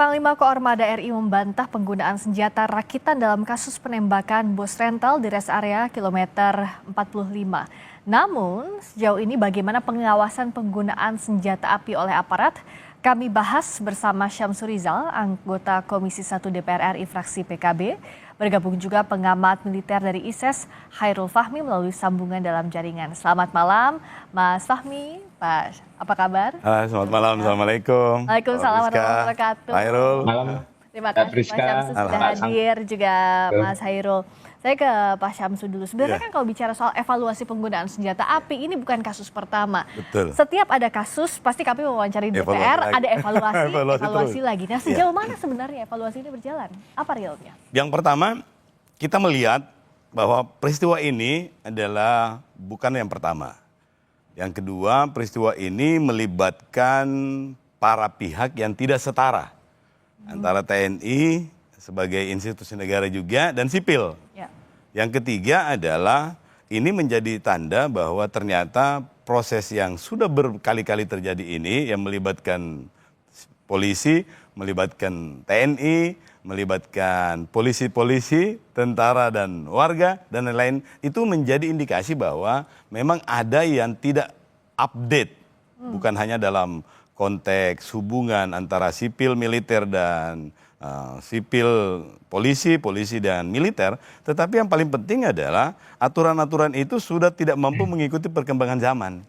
Panglima Koarmada RI membantah penggunaan senjata rakitan dalam kasus penembakan bus rental di rest area kilometer 45. Namun, sejauh ini bagaimana pengawasan penggunaan senjata api oleh aparat? Kami bahas bersama Syamsur Rizal, anggota Komisi 1 DPR RI fraksi PKB. Bergabung juga pengamat militer dari ISES, Hairul Fahmi melalui sambungan dalam jaringan. Selamat malam, Mas Fahmi. Pak, apa kabar? Selamat malam, Assalamualaikum. Waalaikumsalam warahmatullahi wabarakatuh. Hairul. Malam. Terima kasih Pak Syamsu sudah hadir, juga Mas Hairul. Saya ke Pak Syamsu dulu. Sebenarnya kan kalau bicara soal evaluasi penggunaan senjata api, ini bukan kasus pertama. Betul. Setiap ada kasus, pasti kami mewawancari DPR, ada evaluasi lagi. Nah, sejauh mana sebenarnya evaluasi ini berjalan? Apa realnya? Yang pertama, kita melihat bahwa peristiwa ini adalah bukan yang pertama. Yang kedua, peristiwa ini melibatkan para pihak yang tidak setara. Antara TNI sebagai institusi negara juga dan sipil. Ya. Yang ketiga adalah ini menjadi tanda bahwa ternyata proses yang sudah berkali-kali terjadi ini yang melibatkan polisi, melibatkan TNI, melibatkan polisi-polisi, tentara dan warga dan lain-lain, itu menjadi indikasi bahwa memang ada yang tidak update, bukan hanya dalam konteks hubungan antara sipil militer dan sipil polisi, polisi dan militer, tetapi yang paling penting adalah aturan-aturan itu sudah tidak mampu mengikuti perkembangan zaman.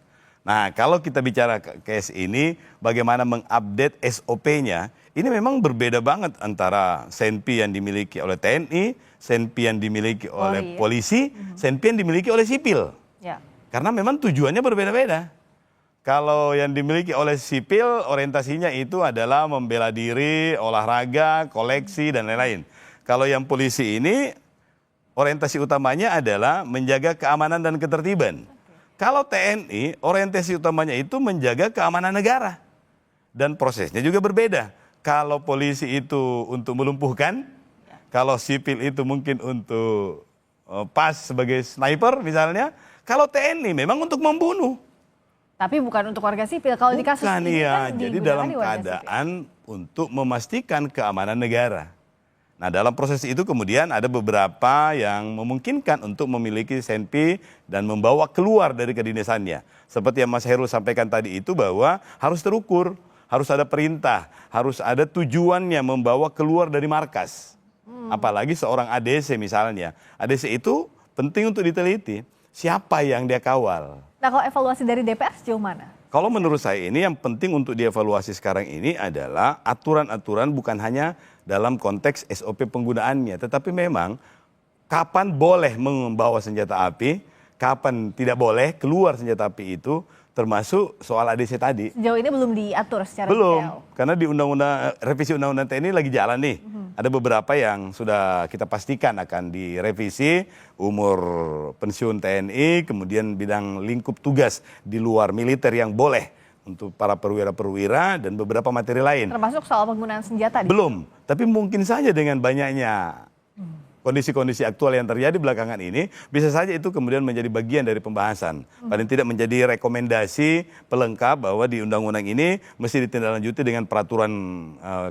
Nah, kalau kita bicara case ini, bagaimana mengupdate SOP-nya, ini memang berbeda banget antara SENPI yang dimiliki oleh TNI, SENPI yang dimiliki oleh polisi, SENPI yang dimiliki oleh sipil. Ya. Karena memang tujuannya berbeda-beda. Kalau yang dimiliki oleh sipil, orientasinya itu adalah membela diri, olahraga, koleksi, dan lain-lain. Kalau yang polisi ini, orientasi utamanya adalah menjaga keamanan dan ketertiban. Kalau TNI, orientasi utamanya itu menjaga keamanan negara. Dan prosesnya juga berbeda. Kalau polisi itu untuk melumpuhkan, kalau sipil itu mungkin untuk pas sebagai sniper misalnya, kalau TNI memang untuk membunuh. Tapi bukan untuk warga sipil. Kalau di kasus ini kan jadi dalam keadaan untuk memastikan keamanan negara. Nah, dalam proses itu kemudian ada beberapa yang memungkinkan untuk memiliki SENPI dan membawa keluar dari kedinasannya. Seperti yang Mas Hairul sampaikan tadi itu bahwa harus terukur, harus ada perintah, harus ada tujuannya membawa keluar dari markas. Apalagi seorang ADC misalnya. ADC itu penting untuk diteliti. Siapa yang dia kawal? Nah, kalau evaluasi dari DPR sejauh mana? Kalau menurut saya ini yang penting untuk dievaluasi sekarang ini adalah aturan-aturan bukan hanya dalam konteks SOP penggunaannya, tetapi memang kapan boleh membawa senjata api, kapan tidak boleh keluar senjata api itu, termasuk soal ADC tadi. Sejauh ini belum diatur secara belum, detail. karena di revisi undang-undang TNI lagi jalan nih. Ada beberapa yang sudah kita pastikan akan direvisi, umur pensiun TNI, kemudian bidang lingkup tugas di luar militer yang boleh untuk para perwira-perwira dan beberapa materi lain. Termasuk soal penggunaan senjata? Belum, tapi mungkin saja dengan banyaknya kondisi-kondisi aktual yang terjadi belakangan ini, bisa saja itu kemudian menjadi bagian dari pembahasan. Paling tidak menjadi rekomendasi pelengkap bahwa di undang-undang ini mesti ditindaklanjuti dengan peraturan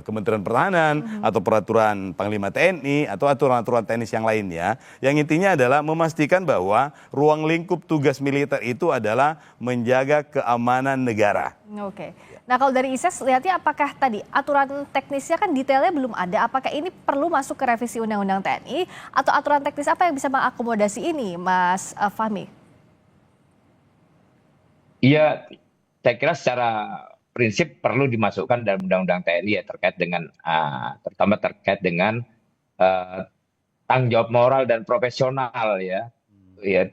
Kementerian Pertahanan atau peraturan Panglima TNI atau aturan-aturan teknis yang lainnya. Yang intinya adalah memastikan bahwa ruang lingkup tugas militer itu adalah menjaga keamanan negara. Oke. Nah, kalau dari ISES lihatnya apakah tadi aturan teknisnya kan detailnya belum ada, apakah ini perlu masuk ke revisi Undang-Undang TNI atau aturan teknis apa yang bisa mengakomodasi ini, Mas Fahmi? Iya, saya kira secara prinsip perlu dimasukkan dalam Undang-Undang TNI ya, terkait dengan terutama terkait dengan tanggung jawab moral dan profesional ya. Ya,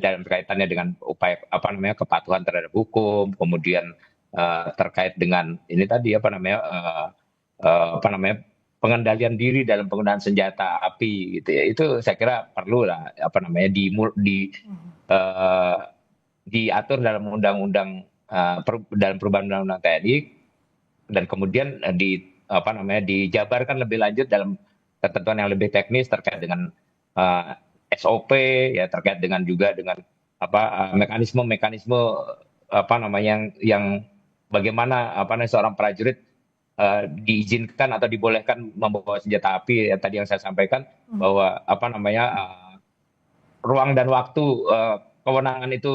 dalam kaitannya dengan upaya kepatuhan terhadap hukum, kemudian terkait dengan ini tadi pengendalian diri dalam penggunaan senjata api gitu ya, itu saya kira perlu lah diatur dalam undang-undang dalam perubahan undang-undang TNI dan kemudian dijabarkan lebih lanjut dalam ketentuan yang lebih teknis terkait dengan SOP ya, terkait dengan juga dengan mekanisme yang bagaimana seorang prajurit diizinkan atau dibolehkan membawa senjata api. Ya, tadi yang saya sampaikan bahwa apa namanya ruang dan waktu kewenangan itu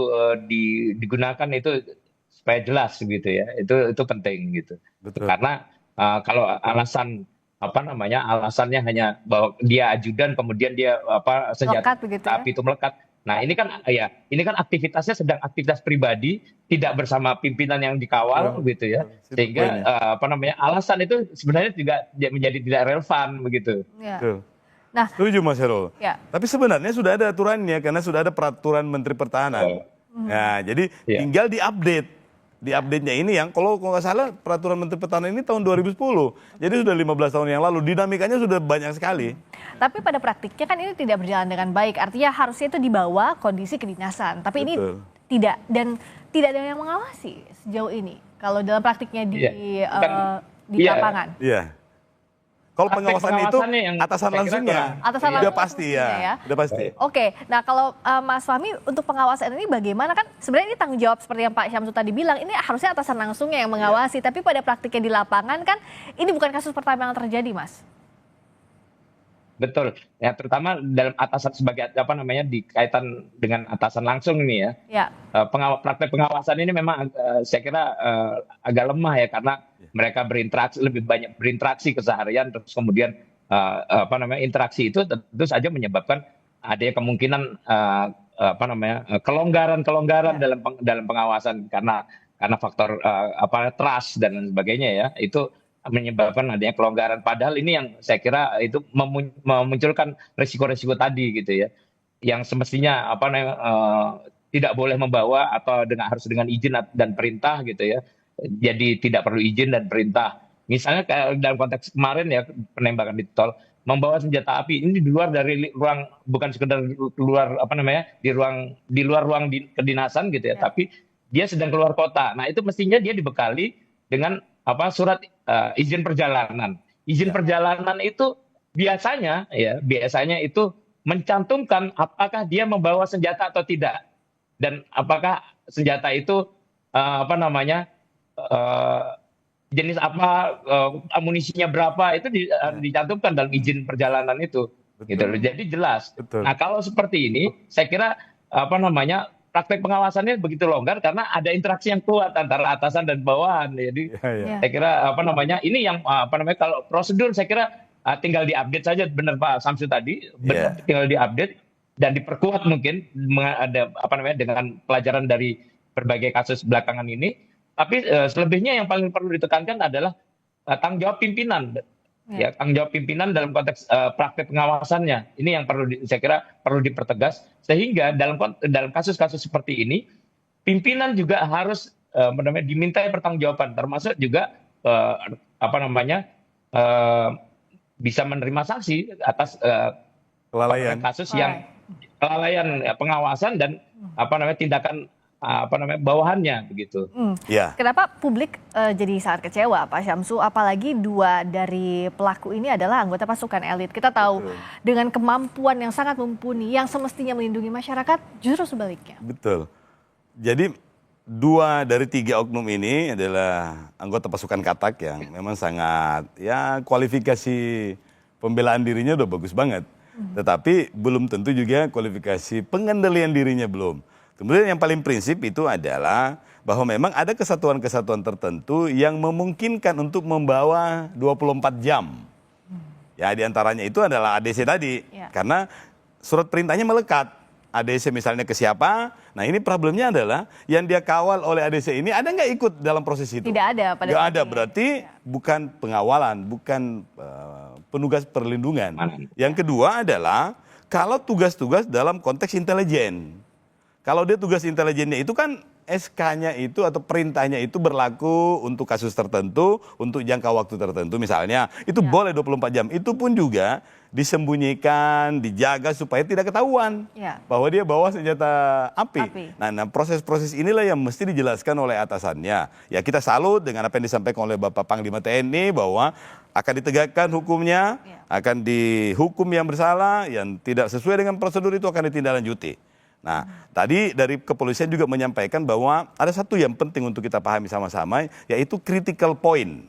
digunakan itu supaya jelas gitu ya. Itu penting gitu. Betul. Karena kalau alasannya hanya bahwa dia ajudan kemudian dia senjata Melekat begitu ya? api itu melekat. Nah, ini kan aktivitasnya sedang aktivitas pribadi, tidak bersama pimpinan yang dikawal Betul, gitu ya. betul. Itu Sehingga poinnya. alasan itu sebenarnya juga menjadi tidak relevan begitu. Ya. Betul. Nah, Setuju Mas Herul. ya. Tapi sebenarnya sudah ada aturannya karena sudah ada peraturan Menteri Pertahanan. Nah, jadi Ya. tinggal diupdate. Diupdate-nya ini yang kalau nggak salah peraturan Menteri Pertahanan ini tahun 2010. Jadi sudah 15 tahun yang lalu. Dinamikanya sudah banyak sekali. Tapi pada praktiknya kan ini tidak berjalan dengan baik. Artinya harusnya itu dibawa kondisi kedinasan. Tapi ini Betul. tidak, dan tidak ada yang mengawasi sejauh ini. Kalau dalam praktiknya di Iya. lapangan. Iya. Kalau Aspek pengawasan itu pengawasannya yang atasan saya kira langsungnya. kurang. Atasan Udah langsung pasti maksudnya ya. Udah pasti. Oke, nah kalau Mas Fahmi untuk pengawasan ini bagaimana, kan sebenarnya ini tanggung jawab seperti yang Pak Syamsu tadi bilang, ini harusnya atasan langsungnya yang mengawasi, tapi pada praktiknya di lapangan kan ini bukan kasus pertama yang terjadi, Mas. Betul. Ya, terutama dalam atasan sebagai di kaitan dengan atasan langsung ini ya. Ya, Praktek pengawasan ini memang saya kira agak lemah ya, karena mereka lebih banyak berinteraksi keseharian, terus kemudian interaksi itu tentu saja menyebabkan adanya kemungkinan kelonggaran dalam pengawasan karena faktor trust dan lain sebagainya ya, itu menyebabkan adanya kelonggaran. Padahal ini yang saya kira itu memunculkan risiko-risiko tadi gitu ya, yang semestinya tidak boleh membawa atau harus dengan izin dan perintah gitu ya. Jadi tidak perlu izin dan perintah. Misalnya kayak dalam konteks kemarin ya, penembakan di tol, membawa senjata api ini di luar dari ruang, bukan sekedar keluar di luar ruang kedinasan gitu ya, tapi dia sedang keluar kota. Nah, itu mestinya dia dibekali dengan surat izin perjalanan. Izin perjalanan itu biasanya itu mencantumkan apakah dia membawa senjata atau tidak, dan apakah senjata itu jenis apa, amunisinya berapa, itu dicantumkan dalam izin perjalanan itu. Gitu loh. Jadi jelas. Betul. Nah, kalau seperti ini saya kira praktek pengawasannya begitu longgar karena ada interaksi yang kuat antara atasan dan bawahan. Jadi saya kira ini yang kalau prosedur saya kira tinggal diupdate saja, benar Pak Samsu tadi, tinggal diupdate dan diperkuat mungkin ada dengan pelajaran dari berbagai kasus belakangan ini. Tapi selebihnya yang paling perlu ditekankan adalah tanggung jawab pimpinan. Ya, tanggung jawab pimpinan dalam konteks praktek pengawasannya. Ini yang saya kira perlu dipertegas, sehingga dalam kasus-kasus seperti ini pimpinan juga harus dimintai pertanggungjawaban, termasuk juga bisa menerima sanksi atas Kelalaian. kasus yang kelalaian pengawasan dan tindakan bawahannya begitu. Ya. Kenapa publik jadi sangat kecewa, Pak Syamsu? Apalagi dua dari pelaku ini adalah anggota pasukan elit. Kita tahu dengan kemampuan yang sangat mumpuni, yang semestinya melindungi masyarakat, justru sebaliknya. Betul. Jadi 2 dari 3 oknum ini adalah anggota pasukan katak yang memang sangat, ya kualifikasi pembelaan dirinya udah bagus banget. Tetapi belum tentu juga kualifikasi pengendalian dirinya belum. Kemudian yang paling prinsip itu adalah bahwa memang ada kesatuan-kesatuan tertentu yang memungkinkan untuk membawa 24 jam. Ya, diantaranya itu adalah ADC tadi. Karena surat perintahnya melekat. ADC misalnya ke siapa, nah ini problemnya adalah yang dia kawal oleh ADC ini ada nggak ikut dalam proses itu? Tidak ada pada nggak ada, berarti bukan pengawalan, bukan penugas perlindungan. Yang kedua adalah kalau tugas-tugas dalam konteks intelijen. Kalau dia tugas intelijennya itu kan SK-nya itu atau perintahnya itu berlaku untuk kasus tertentu, untuk jangka waktu tertentu misalnya, itu boleh 24 jam. Itu pun juga disembunyikan, dijaga supaya tidak ketahuan bahwa dia bawa senjata api. Nah, proses-proses inilah yang mesti dijelaskan oleh atasannya. Ya, kita salut dengan apa yang disampaikan oleh Bapak Panglima TNI bahwa akan ditegakkan hukumnya, akan dihukum yang bersalah, yang tidak sesuai dengan prosedur itu akan ditindaklanjuti. Nah, tadi dari kepolisian juga menyampaikan bahwa ada satu yang penting untuk kita pahami sama-sama, yaitu critical point.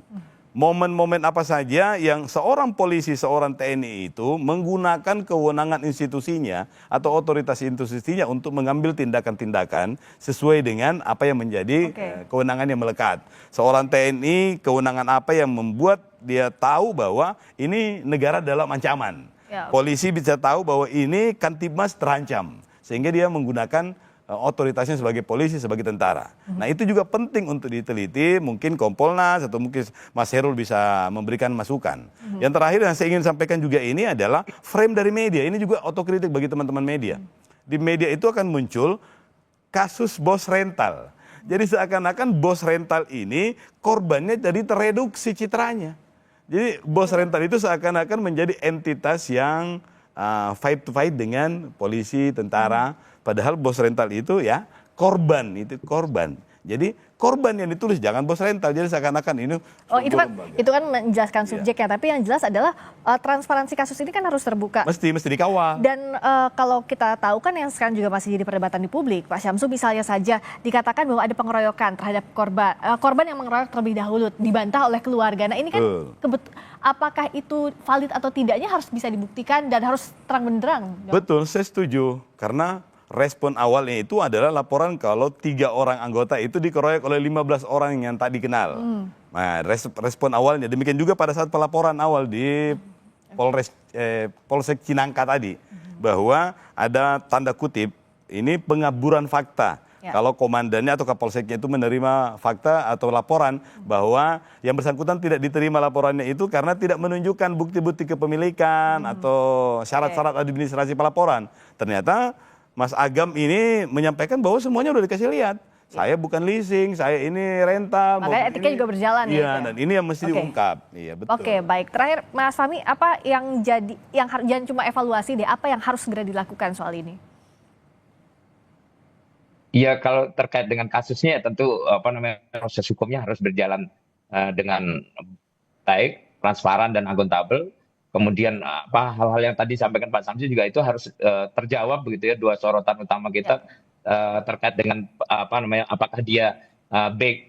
momen-momen apa saja yang seorang polisi, seorang TNI itu menggunakan kewenangan institusinya atau otoritas institusinya untuk mengambil tindakan-tindakan sesuai dengan apa yang menjadi kewenangan yang melekat. Seorang TNI, kewenangan apa yang membuat dia tahu bahwa ini negara dalam ancaman. Polisi bisa tahu bahwa ini Kamtibmas terancam, sehingga dia menggunakan otoritasnya sebagai polisi, sebagai tentara. Nah itu juga penting untuk diteliti, mungkin Kompolnas atau mungkin Mas Herul bisa memberikan masukan. Yang terakhir yang saya ingin sampaikan juga ini adalah frame dari media, ini juga otokritik bagi teman-teman media. Di media itu akan muncul kasus bos rental. Jadi seakan-akan bos rental ini korbannya jadi tereduksi citranya. Jadi bos rental itu seakan-akan menjadi entitas yang fight to fight dengan polisi, tentara. Padahal bos rental itu ya korban, itu korban. Jadi korban yang ditulis jangan bos rental, jadi seakan-akan ini. Oh itu kan menjelaskan subjeknya, tapi yang jelas adalah transparansi kasus ini kan harus terbuka. Mesti dikawal. Dan kalau kita tahu kan yang sekarang juga masih jadi perdebatan di publik, Pak Syamsu misalnya saja dikatakan bahwa ada pengeroyokan terhadap korban yang mengeroyok terlebih dahulu dibantah oleh keluarga. Nah ini kan apakah itu valid atau tidaknya harus bisa dibuktikan dan harus terang benderang. Betul, saya setuju karena respon awalnya itu adalah laporan kalau 3 orang anggota itu dikeroyok oleh 15 orang yang tak dikenal. Nah, respon awalnya demikian juga pada saat pelaporan awal di Polsek Cinangka tadi bahwa ada tanda kutip ini pengaburan fakta. Kalau komandannya atau kapolseknya itu menerima fakta atau laporan bahwa yang bersangkutan tidak diterima laporannya itu karena tidak menunjukkan bukti-bukti kepemilikan atau syarat-syarat administrasi pelaporan. Ternyata Mas Agam ini menyampaikan bahwa semuanya udah dikasih lihat. Saya bukan leasing, saya ini rental. Makanya etiknya juga berjalan. Iya, dan ini yang mesti diungkap. Iya, betul. Oke, baik. Terakhir, Mas Fahmi, apa yang jangan cuma evaluasi deh, apa yang harus segera dilakukan soal ini? Ya kalau terkait dengan kasusnya tentu proses hukumnya harus berjalan dengan baik, transparan dan akuntabel. Kemudian hal-hal yang tadi disampaikan Pak Samsi juga itu harus terjawab begitu ya, 2 sorotan utama kita terkait dengan apakah dia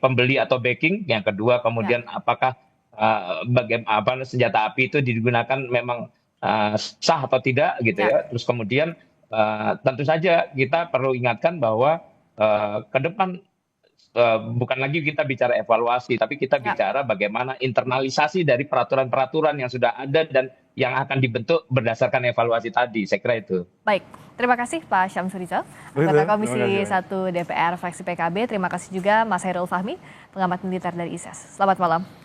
pembeli atau backing, yang kedua kemudian apakah senjata api itu digunakan memang sah atau tidak gitu ya. Terus kemudian tentu saja kita perlu ingatkan bahwa ke depan bukan lagi kita bicara evaluasi, tapi kita bicara bagaimana internalisasi dari peraturan-peraturan yang sudah ada dan yang akan dibentuk berdasarkan evaluasi tadi. Saya kira itu. Baik, terima kasih Pak Syamsu Rizal, anggota Komisi 1 DPR fraksi PKB. Terima kasih juga Mas Herul Fahmi, pengamat militer dari ISIS. Selamat malam.